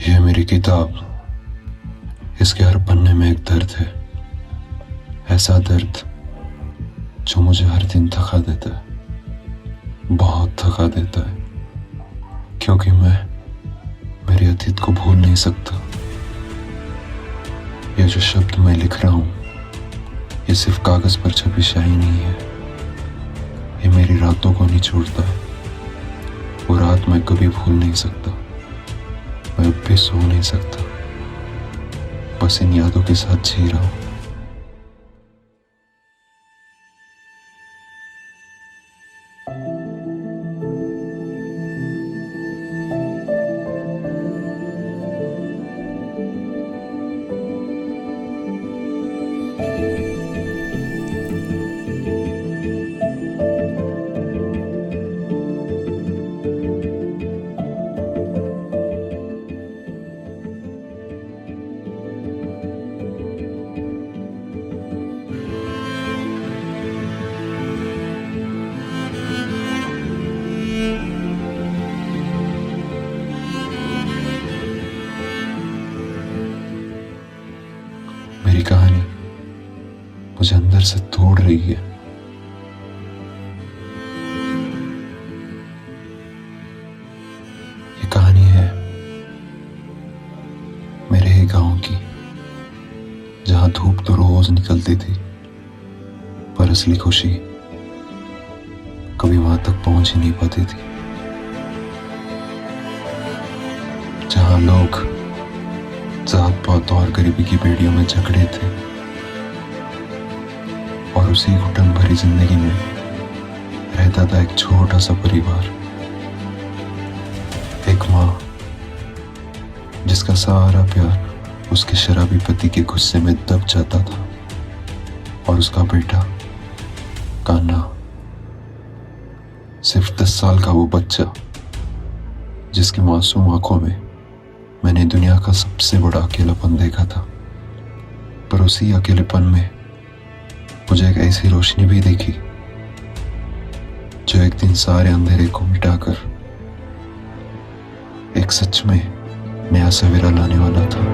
ये मेरी किताब, इसके हर पन्ने में एक दर्द है। ऐसा दर्द जो मुझे हर दिन थका देता है, बहुत थका देता है। क्योंकि मैं मेरे अतीत को भूल नहीं सकता। ये जो शब्द मैं लिख रहा हूं, ये सिर्फ कागज पर छपी शाही नहीं है। ये मेरी रातों को निचोड़ता है। वो रात मैं कभी भूल नहीं सकता। मैं अब भी सो नहीं सकता, बस इन यादों के साथ जी रहा हूं। मेरी कहानी मुझे अंदर से तोड़ रही है। ये कहानी है मेरे ही गांव की, जहां धूप तो रोज निकलती थी, पर असली खुशी कभी वहां तक पहुंच ही नहीं पाती थी। जहां लोग जात पात और गरीबी की बेड़ियों में जकड़े थे, और उसी घुटन भरी जिंदगी में रहता था एक छोटा सा परिवार। एक माँ जिसका सारा प्यार उसके शराबी पति के गुस्से में दब जाता था, और उसका बेटा कान्हा, सिर्फ 10 साल का वो बच्चा जिसकी मासूम आंखों में मैंने दुनिया का सबसे बड़ा अकेलापन देखा था। पर उसी अकेलेपन में मुझे एक ऐसी रोशनी भी देखी जो एक दिन सारे अंधेरे को मिटाकर एक सच में नया सवेरा लाने वाला था।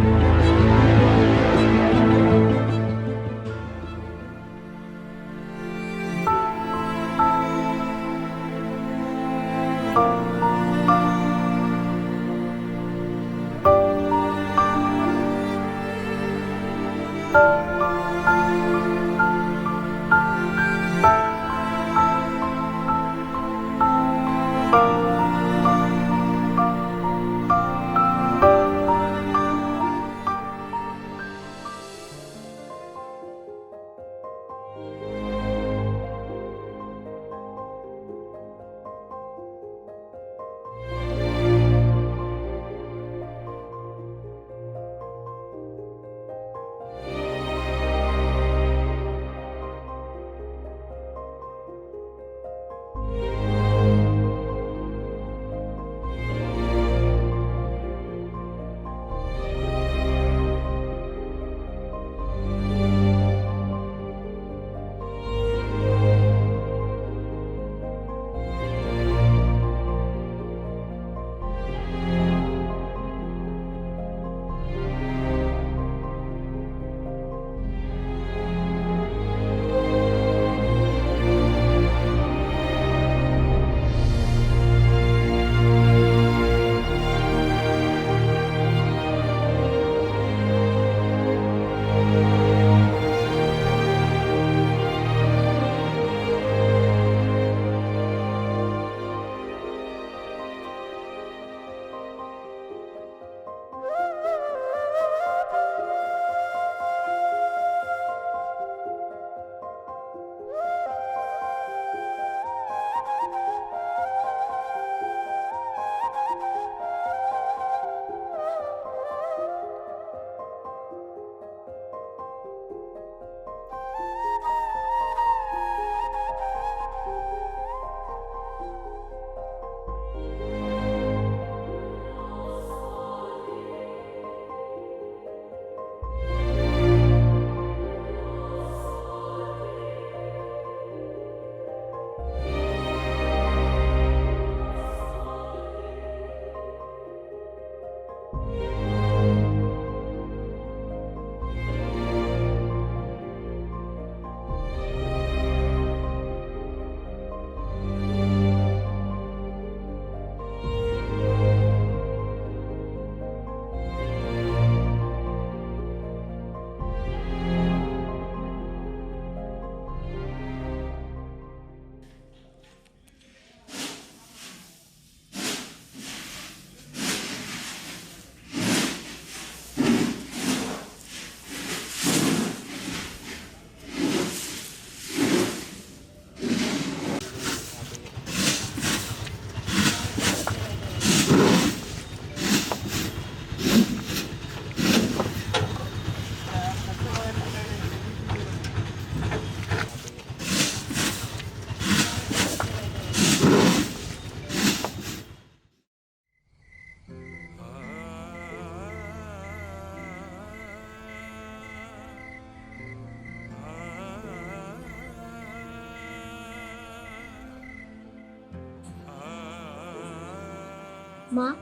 माँ,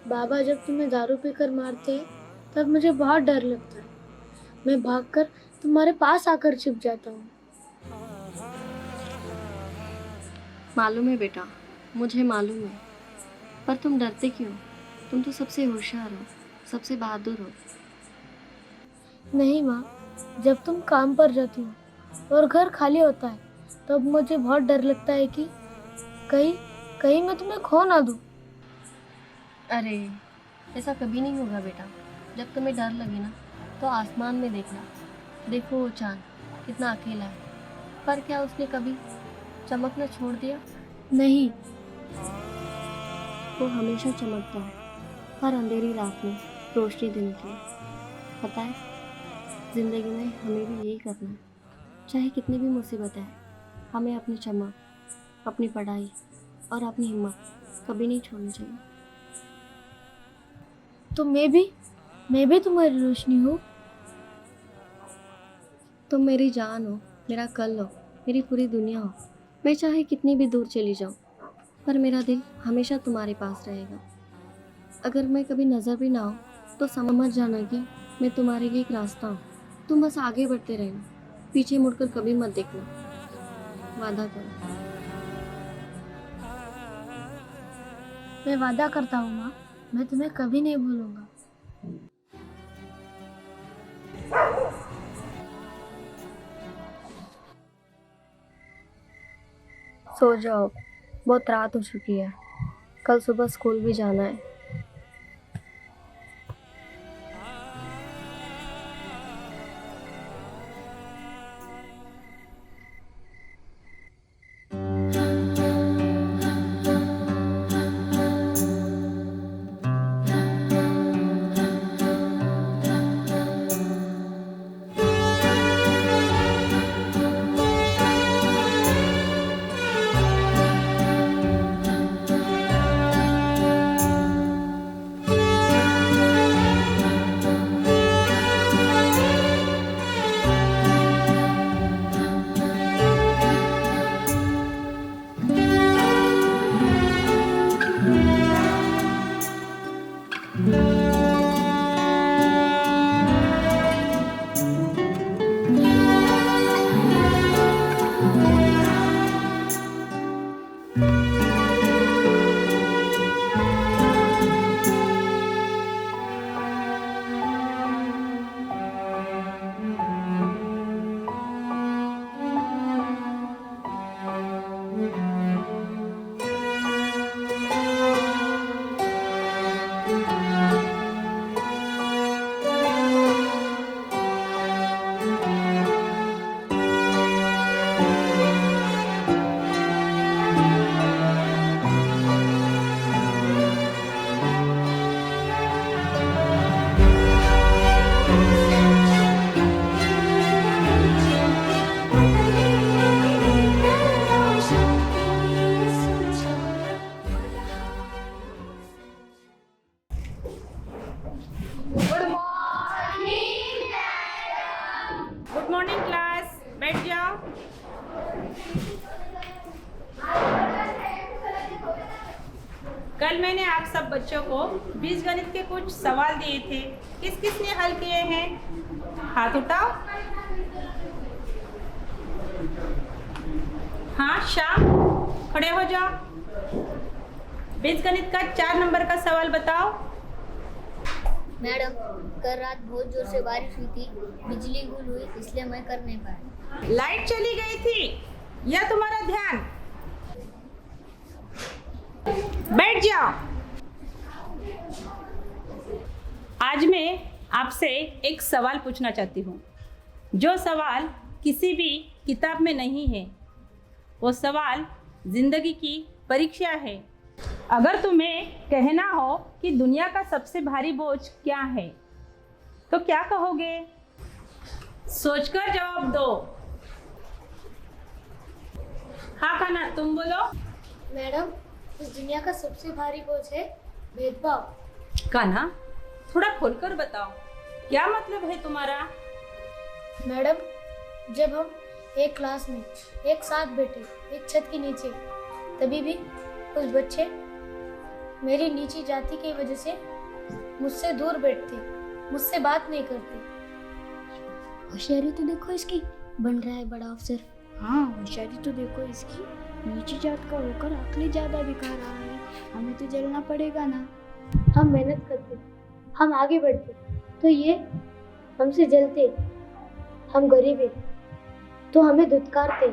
बाबा जब तुम्हें दारू पीकर मारते हैं तब मुझे बहुत डर लगता है। मैं भागकर तुम्हारे पास आकर छिप जाता हूँ। मालूम है बेटा, मुझे मालूम है, पर तुम डरते क्यों? तुम तो सबसे होशियार हो, सबसे बहादुर हो। नहीं माँ, जब तुम काम पर जाती हो और घर खाली होता है तब मुझे बहुत डर लगता है कि कहीं कहीं मैं तुम्हें खो ना दूँ। अरे, ऐसा कभी नहीं होगा बेटा। जब तुम्हें डर लगे ना, तो आसमान में देखना। देखो वो चांद कितना अकेला है, पर क्या उसने कभी चमकना छोड़ दिया? नहीं। वो हमेशा चमकता है, हर अंधेरी रात में रोशनी देने के लिए। पता है, जिंदगी में हमें भी यही करना है। चाहे कितनी भी मुसीबतें आए, हमें अपनी चमक, अपनी पढ़ाई और अपनी हिम्मत कभी नहीं छोड़नी चाहिए। तो मैं भी तुम्हारी रोशनी हूँ। तुम मेरी जान हो, मेरा कल हो, मेरी पूरी दुनिया हो। मैं चाहे कितनी भी दूर चली जाऊँ, पर मेरा दिल हमेशा तुम्हारे पास रहेगा। अगर मैं कभी नज़र भी ना हो तो समझ जाना कि मैं तुम्हारे लिए एक रास्ता हूँ। तुम बस आगे बढ़ते रहना, पीछे मुड़कर कभी मत देखना। वादा करो। मैं वादा करता हूँ माँ, मैं तुम्हें कभी नहीं भूलूंगा। सो जाओ, बहुत रात हो चुकी है, कल सुबह स्कूल भी जाना है। गुड मॉर्निंग क्लास, बैठ जाओ। कल मैंने आप सब बच्चों को बीजगणित के कुछ सवाल दिए थे। किस किस ने हल किए हैं? हाथ उठाओ। हाँ, शाम, खड़े हो जाओ। बीजगणित का 4 नंबर का सवाल बताओ। मैडम, कल रात बहुत जोर से बारिश हुई थी, बिजली गुल हुई, इसलिए मैं कर नहीं पाया। लाइट चली गई थी, यह तुम्हारा ध्यान। बैठ जाओ। आज मैं आपसे एक सवाल पूछना चाहती हूँ, जो सवाल किसी भी किताब में नहीं है। वो सवाल जिंदगी की परीक्षा है। अगर तुम्हें कहना हो कि दुनिया का सबसे भारी बोझ क्या है, तो क्या कहोगे? सोचकर जवाब दो। हाँ कान्हा, तुम बोलो। मैडम, इस दुनिया का सबसे भारी बोझ है भेदभाव। कान्हा, थोड़ा खोलकर बताओ, क्या मतलब है तुम्हारा? मैडम, जब हम एक क्लास में एक साथ बैठे एक छत के नीचे, तभी भी कुछ बच्चे मेरी नीची जाति की वजह से मुझसे दूर बैठते, मुझसे बात नहीं करते। होशियारी तो देखो इसकी, बन रहा है बड़ा अफसर। हाँ, होशियारी तो देखो इसकी, नीची जात का होकर अकली ज्यादा दिखा रहा है। हमें तो जलना पड़ेगा ना। हम मेहनत करते, हम आगे बढ़ते, तो ये हमसे जलते। हम गरीब हैं तो हमें धुतकारते।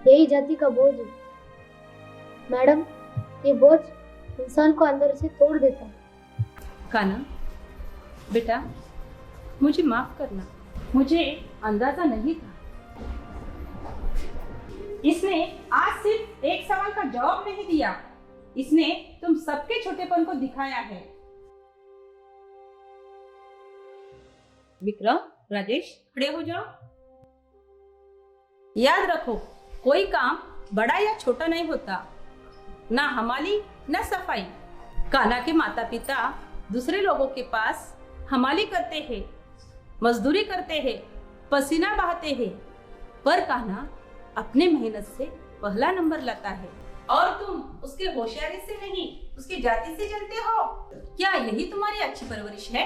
यही जाति का बोझ है मैडम। ये बोझ इंसान को अंदर से तोड़ देता है। काना बेटा, मुझे माफ करना, मुझे अंदाजा नहीं था। इसने आज सिर्फ एक सवाल का जवाब नहीं दिया, इसने तुम सबके छोटेपन को दिखाया है। विक्रम, राजेश, खड़े हो जाओ। याद रखो, कोई काम बड़ा या छोटा नहीं होता, ना हमाली ना सफाई। काना के माता पिता दूसरे लोगों के पास हमाली करते हैं, मजदूरी करते हैं, पसीना बहाते हैं, पर कान्हा अपने मेहनत से पहला नंबर लाता है और तुम उसके होशियारी से नहीं, उसकी जाति से जलते हो। क्या यही तुम्हारी अच्छी परवरिश है?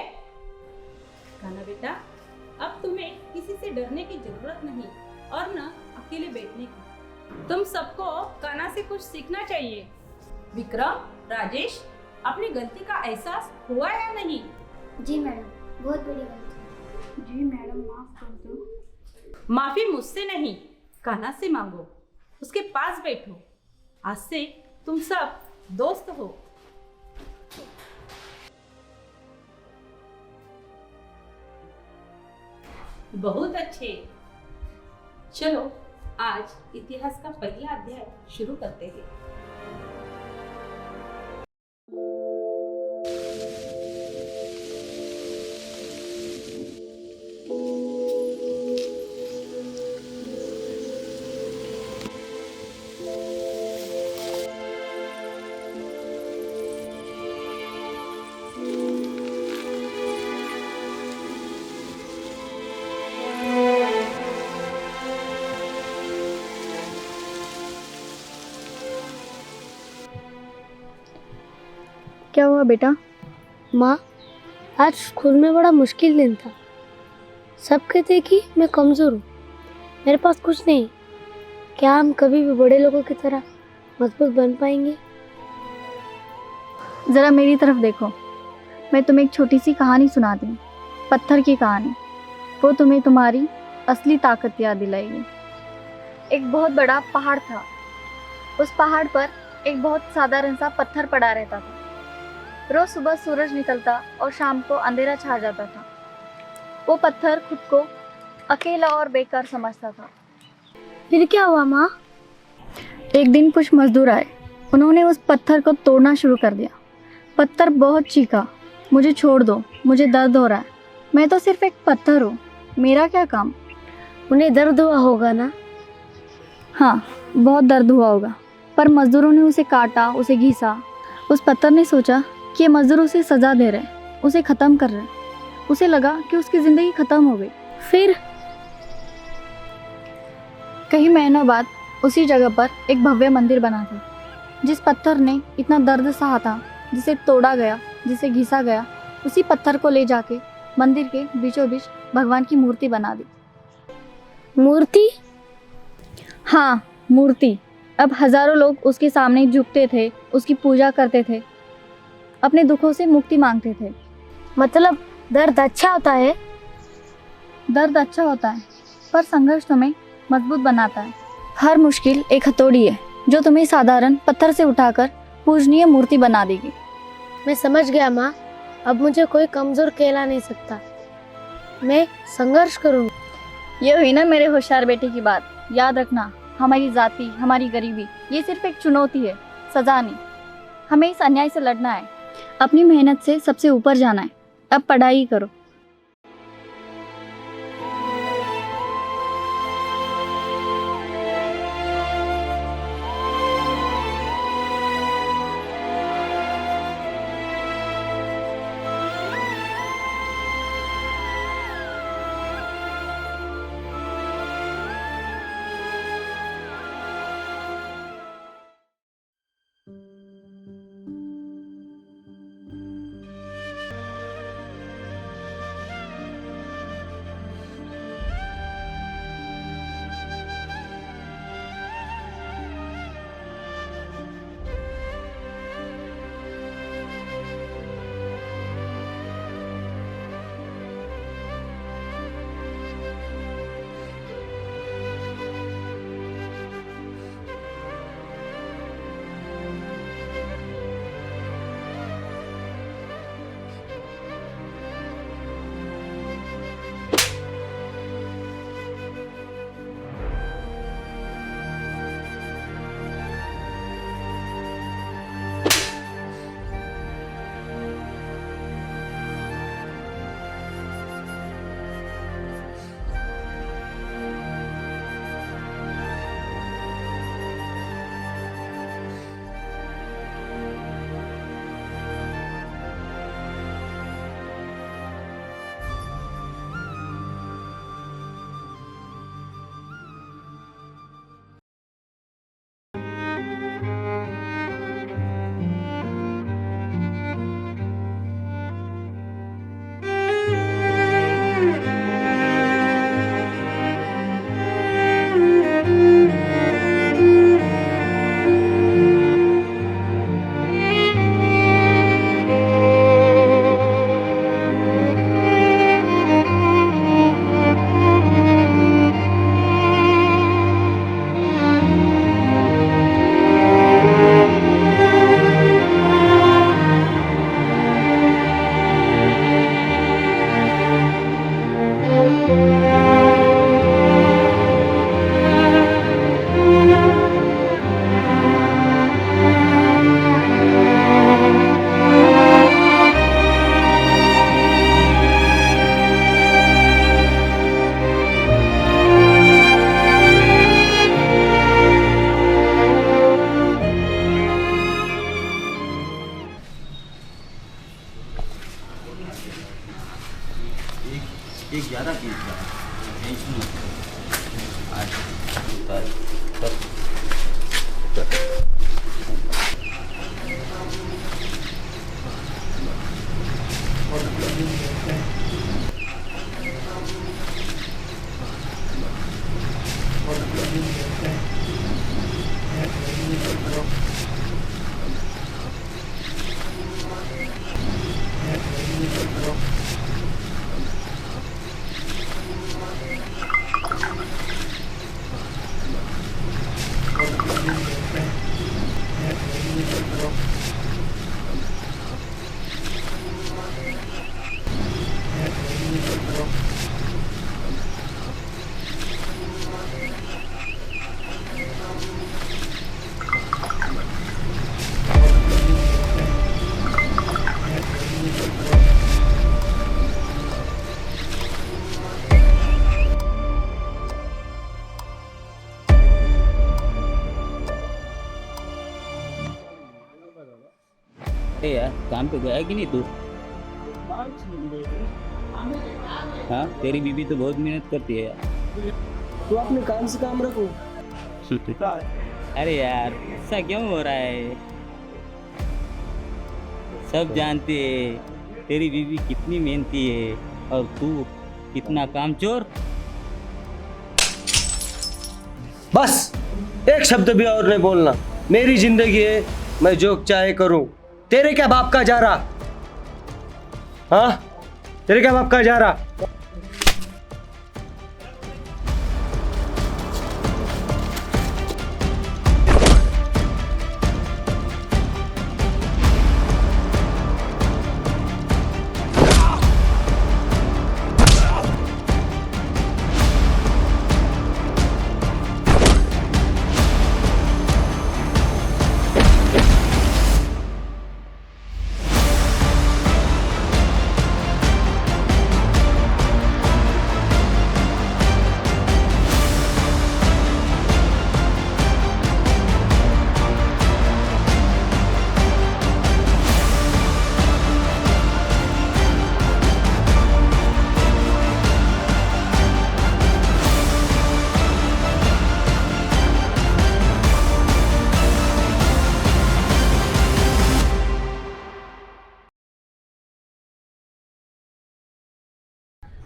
कान्हा बेटा, अब तुम्हें किसी से डरने की जरूरत नहीं और न अकेले बैठने की। तुम सबको कान्हा से कुछ सीखना चाहिए। विक्रम, राजेश, अपनी गलती का एहसास हुआ या नहीं? जी मैडम, बहुत बड़ी गलती। जी मैडम, माफ कर दो। माफी मुझसे नहीं, कान्हा से मांगो, उसके पास बैठो। आज से तुम सब दोस्त हो। बहुत अच्छे। चलो आज इतिहास का पहला अध्याय शुरू करते हैं। क्या हुआ बेटा? माँ, आज स्कूल में बड़ा मुश्किल दिन था। सब कहते कि मैं कमज़ोर हूँ, मेरे पास कुछ नहीं। क्या हम कभी भी बड़े लोगों की तरह मजबूत बन पाएंगे? ज़रा मेरी तरफ देखो, मैं तुम्हें एक छोटी सी कहानी सुनाती हूँ, पत्थर की कहानी। वो तुम्हें तुम्हारी असली ताकत याद दिलाएगी। एक बहुत बड़ा पहाड़ था। उस पहाड़ पर एक बहुत साधारण सा पत्थर पड़ा रहता था। रोज सुबह सूरज निकलता और शाम को अंधेरा छा जाता था। वो पत्थर खुद को अकेला और बेकार समझता था। फिर क्या हुआ माँ? एक दिन कुछ मजदूर आए, उन्होंने उस पत्थर को तोड़ना शुरू कर दिया। पत्थर बहुत चीखा, मुझे छोड़ दो, मुझे दर्द हो रहा है, मैं तो सिर्फ एक पत्थर हूँ, मेरा क्या काम। उन्हें दर्द हुआ होगा ना? हाँ, बहुत दर्द हुआ होगा, पर मजदूरों ने उसे काटा, उसे घिसा। उस पत्थर ने सोचा कि ये मजदूर उसे सजा दे रहे, उसे ख़त्म कर रहे। उसे लगा कि उसकी ज़िंदगी ख़त्म हो गई। फिर कई महीनों बाद उसी जगह पर एक भव्य मंदिर बना था। जिस पत्थर ने इतना दर्द सहा था, जिसे तोड़ा गया, जिसे घिसा गया, उसी पत्थर को ले जाके मंदिर के बीचों बीच भगवान की मूर्ति बना दी। मूर्ति? हाँ, मूर्ति। अब हजारों लोग उसके सामने झुकते थे, उसकी पूजा करते थे, अपने दुखों से मुक्ति मांगते थे। मतलब दर्द अच्छा होता है? दर्द अच्छा होता है, पर संघर्ष तुम्हें मजबूत बनाता है। हर मुश्किल एक हथौड़ी है जो तुम्हें साधारण पत्थर से उठाकर पूजनीय मूर्ति बना देगी। मैं समझ गया माँ, अब मुझे कोई कमज़ोर कहला नहीं सकता। मैं संघर्ष करूँगी। ये हुई ना मेरे होशियार बेटे की बात। याद रखना, हमारी जाति, हमारी गरीबी, ये सिर्फ एक चुनौती है, सजा नहीं। हमें इस अन्याय से लड़ना है, अपनी मेहनत से सबसे ऊपर जाना है। अब पढ़ाई करो। ये 11 पीस का है, टेंशन मत करो। आज उतार, उतार, उतार। अरे यार, काम पे गया कि नहीं तू? हाँ, तेरी बीबी तो बहुत मेहनत करती है यार। तू अपने काम से काम रखो। अरे यार, ऐसा क्यों हो रहा है? सब जानते हैं तेरी बीबी कितनी मेहनती है और तू कितना कामचोर। बस एक शब्द भी और नहीं बोलना। मेरी जिंदगी है, मैं जो चाहे करूं। तेरे क्या बाप का जा रहा? हाँ, तेरे क्या बाप का जा रहा?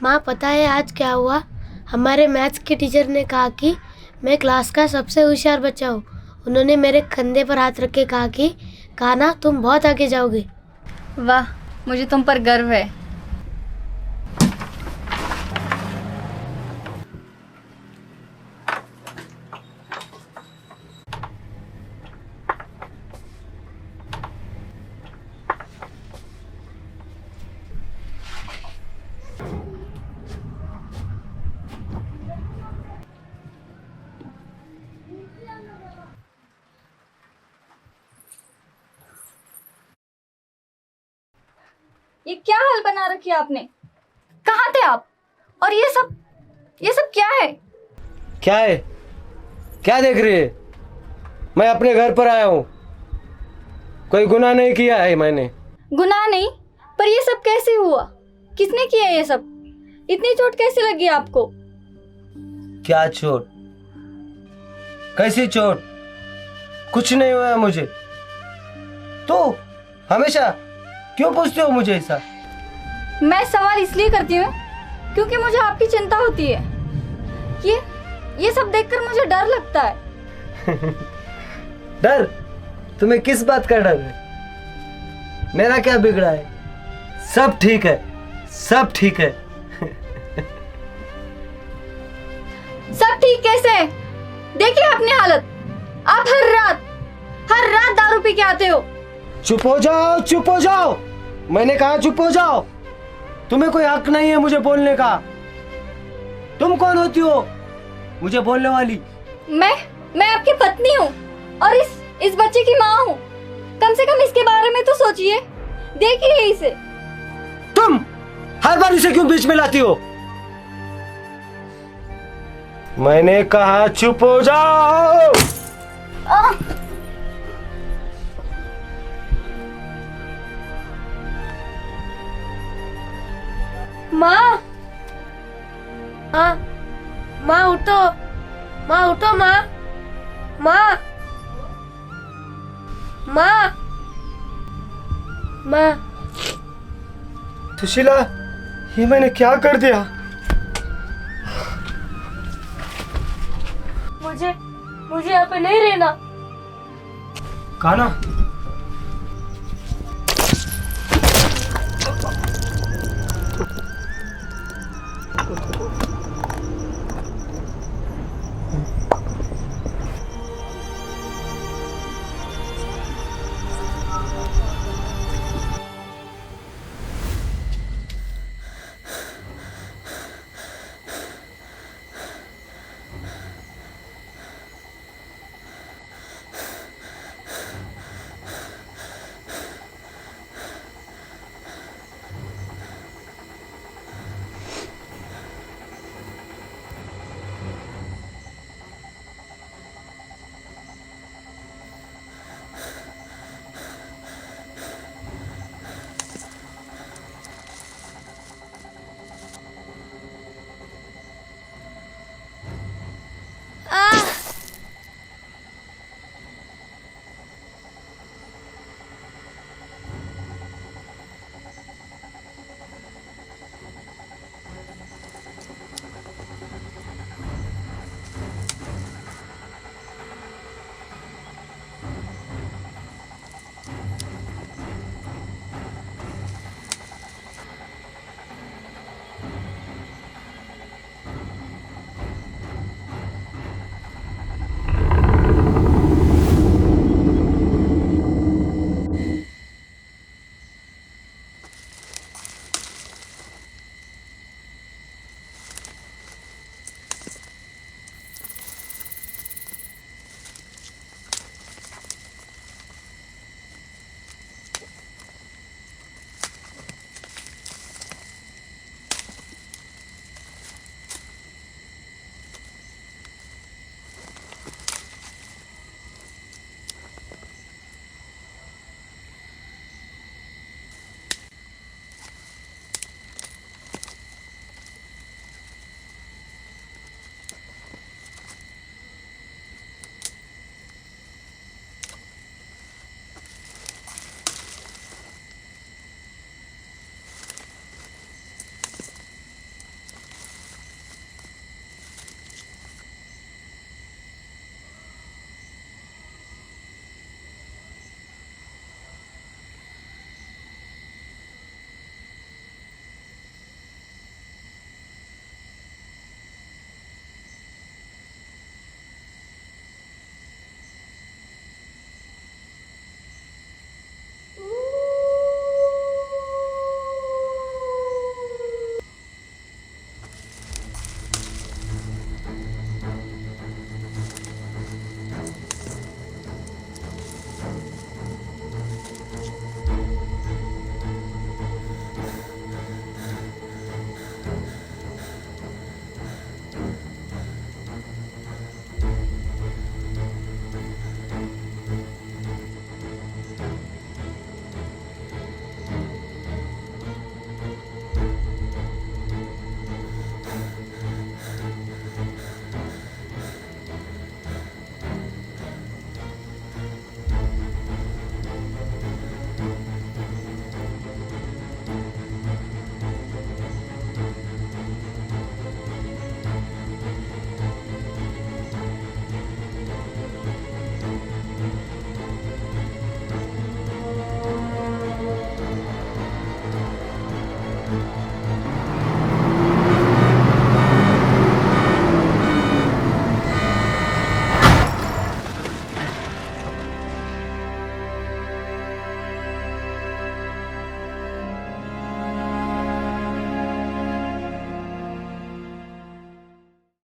माँ, पता है आज क्या हुआ? हमारे मैथ्स के टीचर ने कहा कि मैं क्लास का सबसे होशियार बच्चा हूँ। उन्होंने मेरे कंधे पर हाथ रख के कहा कि कान्हा, तुम बहुत आगे जाओगे। वाह, मुझे तुम पर गर्व है। ये क्या हाल बना रखी है आपने? कहाँ थे आप? और ये सब क्या है? क्या है? क्या देख रही है? मैं अपने घर पर आया हूँ। कोई गुनाह नहीं किया है मैंने। गुनाह नहीं, पर ये सब कैसे हुआ? किसने किया ये सब? इतनी चोट कैसे लगी आपको? क्या चोट? कैसी चोट? कुछ नहीं हुआ मुझे। तो हमेशा क्यों पूछते हो मुझे ऐसा? मैं सवाल इसलिए करती हूँ क्योंकि मुझे आपकी चिंता होती है। ये सब देखकर मुझे डर लगता है। डर? तुम्हें किस बात का डर है? मेरा क्या बिगड़ा है? सब ठीक है, सब ठीक है। सब ठीक कैसे? देखिए अपनी हालत। आप हर रात दारू पी के आते हो। चुप हो जाओ, चुप हो जाओ। मैंने कहा चुप हो जाओ। तुम्हें कोई हक नहीं है मुझे बोलने का। तुम कौन होती हो मुझे बोलने वाली? मैं आपकी पत्नी हूँ और इस बच्चे की माँ हूँ। कम से कम इसके बारे में तो सोचिए। देखिए इसे। तुम हर बार इसे क्यों बीच में लाती हो? मैंने कहा चुप हो जाओ। माँ, माँ माँ उठो, माँ उठो, माँ माँ माँ माँ। सुशीला, ये मैंने क्या कर दिया? मुझे यहाँ पे नहीं रहना। कान्हा,